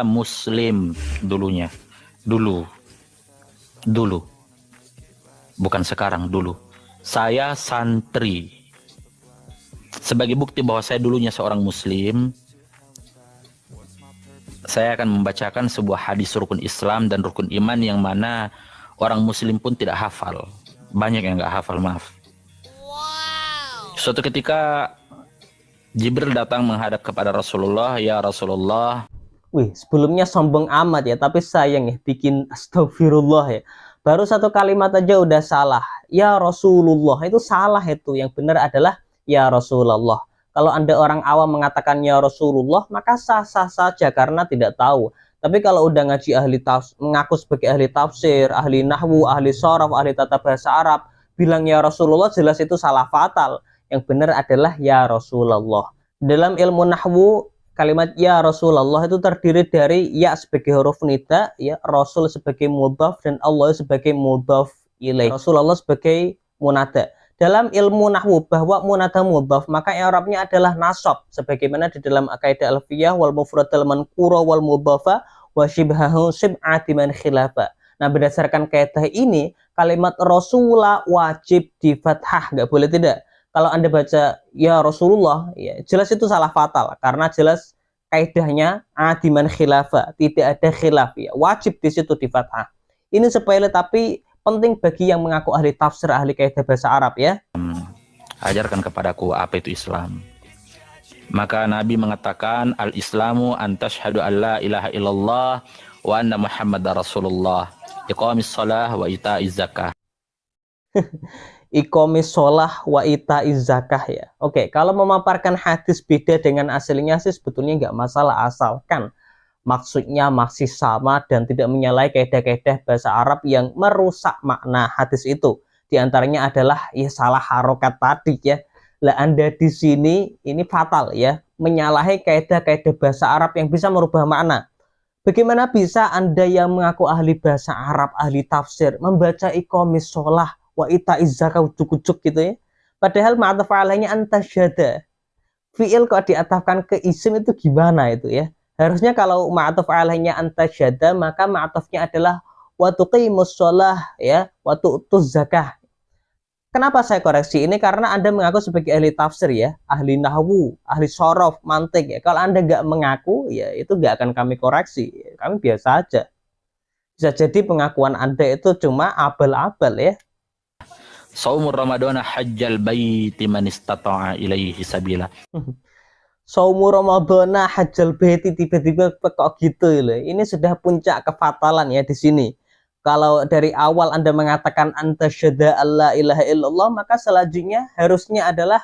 Muslim dulunya. Dulu. Bukan sekarang, dulu. Saya santri. Sebagai bukti bahwa saya dulunya seorang Muslim, saya akan membacakan sebuah hadis rukun Islam dan rukun iman yang mana orang Muslim pun tidak hafal. Banyak yang nggak hafal, maaf. Suatu ketika Jibril datang menghadap kepada Rasulullah, "Ya Rasulullah." Wih, sebelumnya sombong amat ya, tapi sayang ya, bikin astagfirullah ya. Baru satu kalimat aja udah salah. Ya Rasulullah, itu salah itu. Yang benar adalah ya Rasulullah. Kalau Anda orang awam mengatakan ya Rasulullah, maka sah-sah saja karena tidak tahu. Tapi kalau udah ngaji ahli tafsir, mengaku sebagai ahli tafsir, ahli nahwu, ahli sharaf, ahli tata bahasa Arab, bilang ya Rasulullah, jelas itu salah fatal. Yang benar adalah ya Rasulullah. Dalam ilmu nahwu, kalimat ya Rasulullah itu terdiri dari ya sebagai huruf nida, ya Rasul sebagai mudhaf, dan Allah sebagai mudhaf ilaih. Rasulullah sebagai munada. Dalam ilmu nahwu bahwa munada mudhaf, maka i'rabnya adalah nasab, sebagaimana di dalam kaidah alfiyah wal mufradal manqura wal mudhafa wa shibhahu sib'ati man khilafa. Nah, berdasarkan kaidah ini, kalimat Rasulullah wajib di fathah, nggak boleh tidak. Kalau Anda baca ya Rasulullah, ya jelas itu salah fatal karena jelas kaidahnya adiman khilafa, tidak ada khilaf ya. Wajib di situ di fathah. Ini sepele tapi penting bagi yang mengaku ahli tafsir, ahli kaidah bahasa Arab ya. Ajarkan kepadaku apa itu Islam. Maka Nabi mengatakan al-Islamu an tashhadu an la ilaha illallah wa anna Muhammadar Rasulullah, iqamis shalah wa ita'iz zakah. Iqamis shalah wa ita'iz zakah ya. Oke, kalau memaparkan hadis beda dengan aslinya sih sebetulnya nggak masalah, asalkan maksudnya masih sama dan tidak menyalahi kaidah-kaidah bahasa Arab yang merusak makna hadis itu. Di antaranya adalah ya salah harokat tadi ya. Lah Anda di sini ini fatal ya, menyalahi kaidah-kaidah bahasa Arab yang bisa merubah makna. Bagaimana bisa Anda yang mengaku ahli bahasa Arab, ahli tafsir, membaca iqamis shalah wa ita'iz zakah ujuk-ujuk gitu ya? Padahal ma'atuf alainya antasyada. Fi'il kok diatafkan ke isim itu gimana itu ya? Harusnya kalau ma'atuf alainya antasyada, maka ma'atufnya adalah wa tuqimus shalah ya, wa tu'tuz zakah. Kenapa saya koreksi ini? Karena Anda mengaku sebagai ahli tafsir ya, ahli nahwu, ahli sorof, mantik ya. Kalau Anda nggak mengaku, ya itu nggak akan kami koreksi. Kami biasa aja. Bisa jadi pengakuan Anda itu cuma abal-abal ya. Shaumur Ramadhana hajjal baiti man istata'a ilaihi sabila. Shaumur Ramadhana hajjal baiti, tiba-tiba kok gitu loh. Ini sudah puncak kefatalan ya di sini. Kalau dari awal Anda mengatakan antasyhada alla ilaha illallah, maka selanjutnya harusnya adalah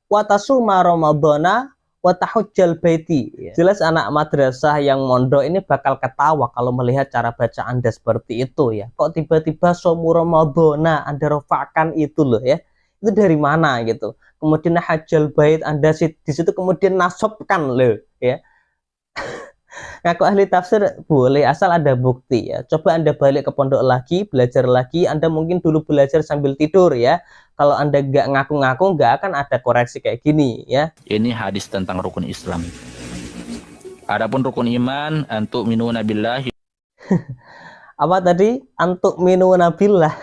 watasuma ramadhana wa tahujjal baiti. Jelas anak madrasah yang mondok ini bakal ketawa kalau melihat cara baca Anda seperti itu ya. Kok tiba-tiba shaumur ramadhana Anda rafa'kan itu loh ya. Itu dari mana gitu. Kemudian hajjal bait Anda di situ kemudian nasabkan loh ya. Ngaku ahli tafsir boleh asal ada bukti ya. Coba Anda balik ke pondok lagi, belajar lagi. Anda mungkin dulu belajar sambil tidur ya. Kalau Anda nggak ngaku-ngaku, nggak akan ada koreksi kayak gini ya. Ini hadis tentang rukun Islam. Adapun rukun iman, antuk minuna billahi. Apa tadi? Antuk minuna billah.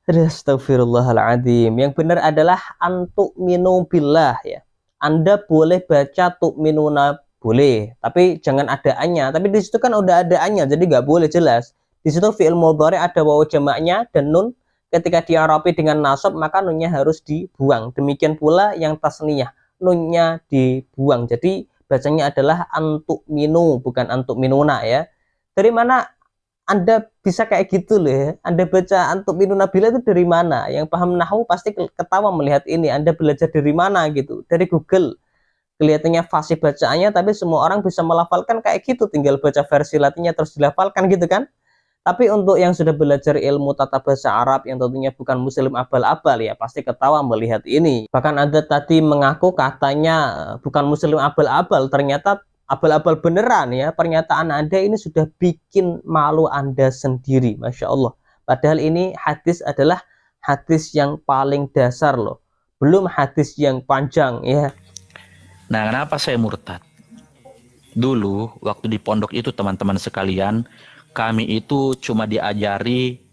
Astagfirullahaladzim. Yang benar adalah antuk minu billah ya. Anda boleh baca tuk minuna boleh, tapi jangan ada a-nya. Tapi di situ kan udah ada a-nya, jadi nggak boleh jelas. Di situ fi'il mudhari ada wawu jamaknya dan nun. Ketika diarapi dengan nasab, maka nunnya harus dibuang. Demikian pula yang tasniyah, nunnya dibuang. Jadi bacanya adalah antuk minu, bukan antuk minuna ya. Dari mana Anda bisa kayak gitu loh ya? Anda baca antuk minuna bila itu dari mana? Yang paham nahwu pasti ketawa melihat ini. Anda belajar dari mana gitu? Dari Google. Kelihatannya fasih bacaannya, tapi semua orang bisa melafalkan kayak gitu, tinggal baca versi latinnya terus dilafalkan gitu kan. Tapi untuk yang sudah belajar ilmu tata bahasa Arab yang tentunya bukan muslim abal-abal ya pasti ketawa melihat ini. Bahkan Anda tadi mengaku katanya bukan muslim abal-abal, ternyata abal-abal beneran ya. Pernyataan Anda ini sudah bikin malu Anda sendiri, Masya Allah. Padahal ini hadis adalah hadis yang paling dasar loh, belum hadis yang panjang ya. Nah, kenapa saya murtad? Dulu waktu di pondok itu teman-teman sekalian, kami itu cuma diajari